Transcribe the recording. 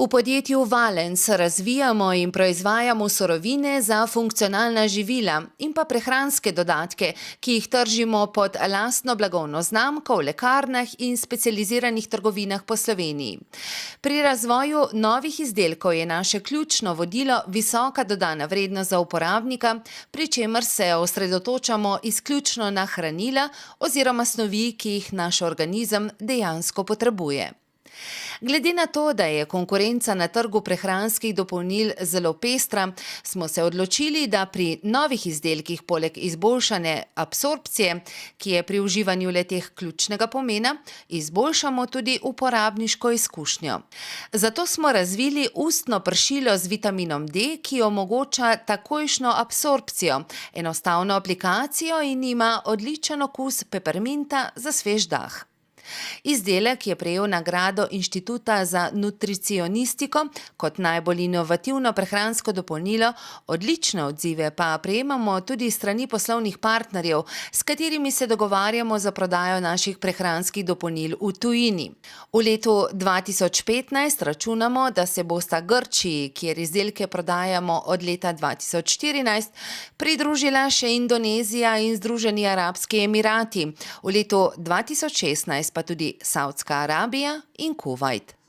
V podjetju Valens razvijamo in proizvajamo surovine za funkcionalna živila in pa prehranske dodatke, ki jih tržimo pod lastno blagovno znamko v lekarnah in specializiranih trgovinah po Sloveniji. Pri razvoju novih izdelkov je naše ključno vodilo visoka dodana vrednost za uporabnika, pri čemer se osredotočamo izključno na hranila oziroma snovi, ki jih naš organizem dejansko potrebuje. Glede na to, da je konkurenca na trgu prehranskih dopolnil zelo pestra, smo se odločili, da pri novih izdelkih poleg izboljšane absorpcije, ki je pri uživanju le-teh ključnega pomena, izboljšamo tudi uporabniško izkušnjo. Zato smo razvili ustno pršilo z vitaminom D, ki omogoča takojšnjo absorpcijo, enostavno aplikacijo in ima odličen okus peperminta za svež dah. Izdelek je prejel nagrado Inštituta za nutricionistiko kot najbolj inovativno prehransko dopolnilo, odlične odzive pa prejemamo tudi s strani poslovnih partnerjev, s katerimi se dogovarjamo za prodajo naših prehranskih dopolnil v tujini. V letu 2015 računamo, da se bosta Grčiji, kjer izdelke prodajamo od leta 2014, pridružila še Indonezija in Združeni arabski emirati, v letu 2016 pa tudi Saudska Arabija in Kuvajt.